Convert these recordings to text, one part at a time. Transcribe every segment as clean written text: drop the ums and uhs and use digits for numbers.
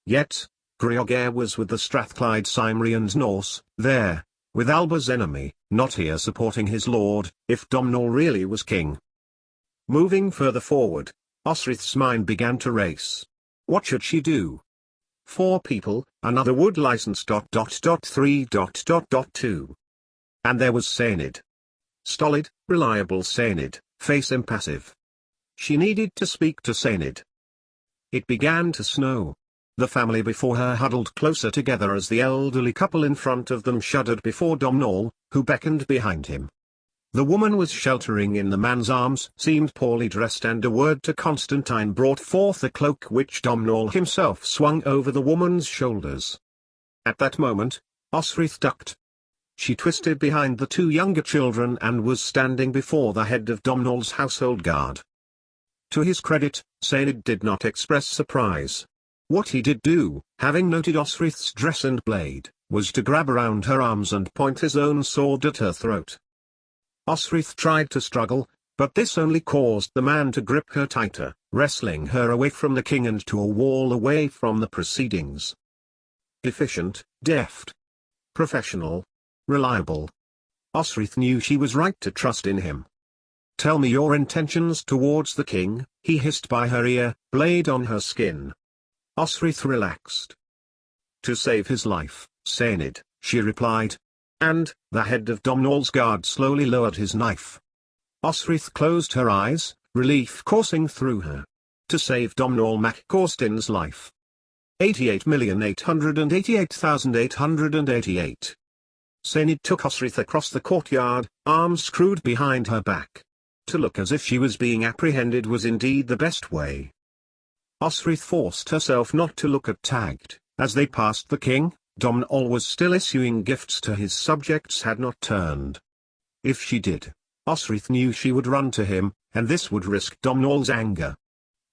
Yet, Grioghair was with the Strathclyde Cymrians Norse, there, with Alba's enemy, not here supporting his lord, if Domhnall really was king. Moving further forward, Osrith's mind began to race. What should she do? 4 people, another wood license. 3.2. And there was Saenid. Stolid, reliable Saenid, face impassive. She needed to speak to Saenid. It began to snow. The family before her huddled closer together as the elderly couple in front of them shuddered before Domhnall, who beckoned behind him. The woman was sheltering in the man's arms, seemed poorly dressed, and a word to Constantine brought forth a cloak which Domhnall himself swung over the woman's shoulders. At that moment, Osrith ducked. She twisted behind the 2 younger children and was standing before the head of Domhnall's household guard. To his credit, Saenid did not express surprise. What he did do, having noted Osrith's dress and blade, was to grab around her arms and point his own sword at her throat. Osrith tried to struggle, but this only caused the man to grip her tighter, wrestling her away from the king and to a wall away from the proceedings. Efficient, deft, professional, reliable. Osrith knew she was right to trust in him. "Tell me your intentions towards the king," he hissed by her ear, blade on her skin. Osrith relaxed. "To save his life, Saenid," she replied. And, the head of Domhnall's guard slowly lowered his knife. Osrith closed her eyes, relief coursing through her. To save Domhnall Mac Corstin's life. 88,888,888. Saenid took Osrith across the courtyard, arms screwed behind her back. To look as if she was being apprehended was indeed the best way. Osrith forced herself not to look at tagged. As they passed the king, Domhnall was still issuing gifts to his subjects had not turned. If she did, Osrith knew she would run to him, and this would risk Domhnall's anger.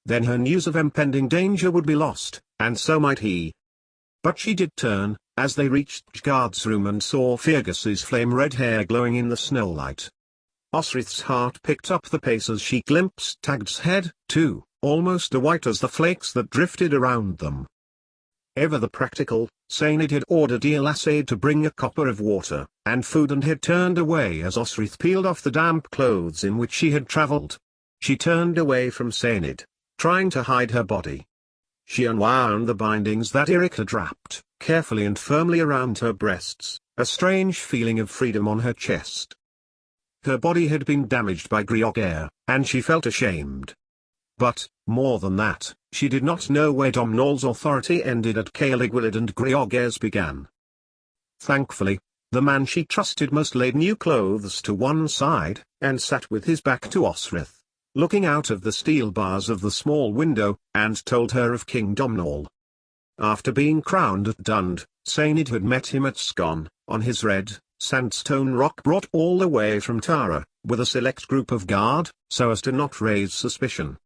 Then her news of impending danger would be lost, and so might he. But she did turn, as they reached guard's room and saw Fergus's flame-red hair glowing in the snowlight. Osrith's heart picked up the pace as she glimpsed Tagged's head, too, almost as white as the flakes that drifted around them. Ever the practical, Saenid had ordered Elasade to bring a copper of water, and food, and had turned away as Osrith peeled off the damp clothes in which she had travelled. She turned away from Saenid, trying to hide her body. She unwound the bindings that Eric had wrapped, carefully and firmly around her breasts, a strange feeling of freedom on her chest. Her body had been damaged by Grioghair, and she felt ashamed. But, more than that, she did not know where Domhnall's authority ended at Caeligwylad and Grioghair's began. Thankfully, the man she trusted most laid new clothes to one side, and sat with his back to Osrith, looking out of the steel bars of the small window, and told her of King Domhnall. After being crowned at Dund, Saenid had met him at Scone, on his red, sandstone rock brought all the way from Tara, with a select group of guard, so as to not raise suspicion.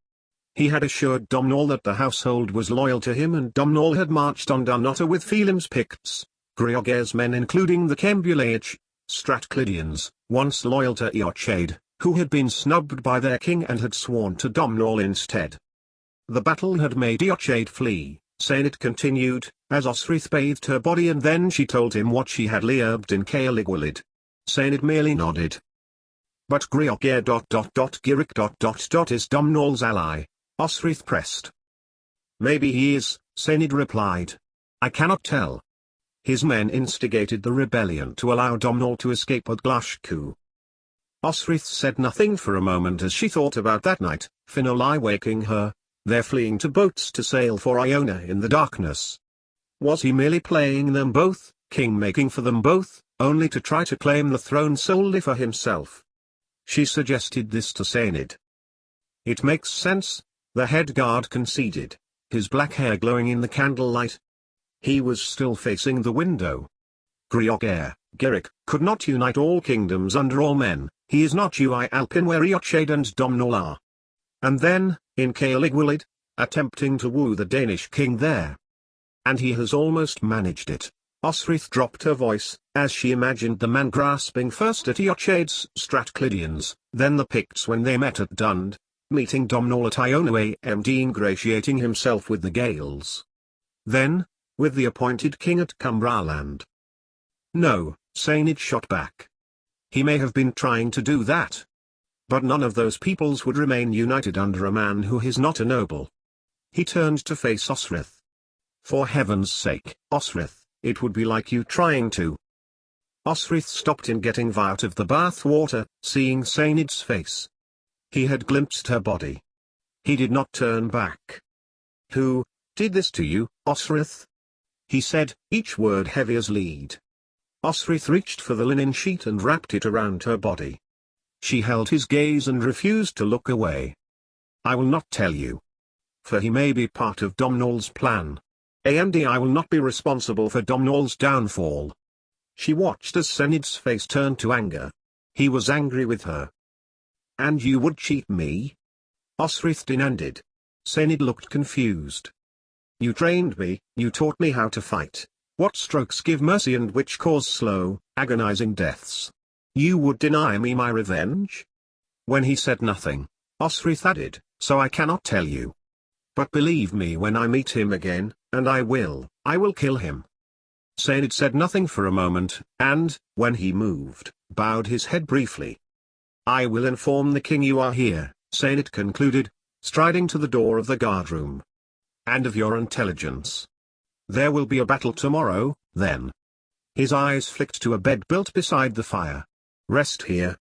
He had assured Domhnall that the household was loyal to him, and Domhnall had marched on Dunnottar with Phelim's Picts, Grioghair's men including the Cembulaich, Strathclydians, once loyal to Eochaid, who had been snubbed by their king and had sworn to Domhnall instead. The battle had made Eochaid flee, Saenid continued, as Osrith bathed her body, and then she told him what she had learned in Caeligwylad. Saenid merely nodded. But Grioghair... Giric... is Domhnall's ally, Osrith pressed. Maybe he is, Saenid replied. I cannot tell. His men instigated the rebellion to allow Domhnall to escape at Glashcu. Osrith said nothing for a moment as she thought about that night, Finolai waking her, their fleeing to boats to sail for Iona in the darkness. Was he merely playing them both, king-making for them both, only to try to claim the throne solely for himself? She suggested this to Saenid. It makes sense, the head guard conceded, his black hair glowing in the candlelight. He was still facing the window. Grioghair, Giric, could not unite all kingdoms under all men. He is not Ui Alpin where Eochaid and Domhnall are. And then, in Caeligwylad, attempting to woo the Danish king there. And he has almost managed it. Osrith dropped her voice, as she imagined the man grasping first at Eochaid's Strathclydians, then the Picts when they met at Dund, meeting Domhnall at Iona and ingratiating himself with the Gaels. Then, with the appointed king at Cumbraland. No, Sainid shot back. He may have been trying to do that. But none of those peoples would remain united under a man who is not a noble. He turned to face Osrith. For heaven's sake, Osrith, it would be like you trying to. Osrith stopped in getting out of the bath water, seeing Sainid's face. He had glimpsed her body. He did not turn back. Who did this to you, Osrith? He said, each word heavy as lead. Osrith reached for the linen sheet and wrapped it around her body. She held his gaze and refused to look away. I will not tell you. For he may be part of Domhnall's plan. And I will not be responsible for Domhnall's downfall. She watched as Sainid's face turned to anger. He was angry with her. And you would cheat me? Osrith demanded. Sainid looked confused. You trained me, you taught me how to fight, what strokes give mercy and which cause slow, agonizing deaths. You would deny me my revenge? When he said nothing, Osrith added, so I cannot tell you. But believe me when I meet him again, and I will kill him. Sainid said nothing for a moment, and, when he moved, bowed his head briefly. I will inform the king you are here, Sainid concluded, striding to the door of the guardroom. And of your intelligence. There will be a battle tomorrow, then. His eyes flicked to a bed built beside the fire. Rest here,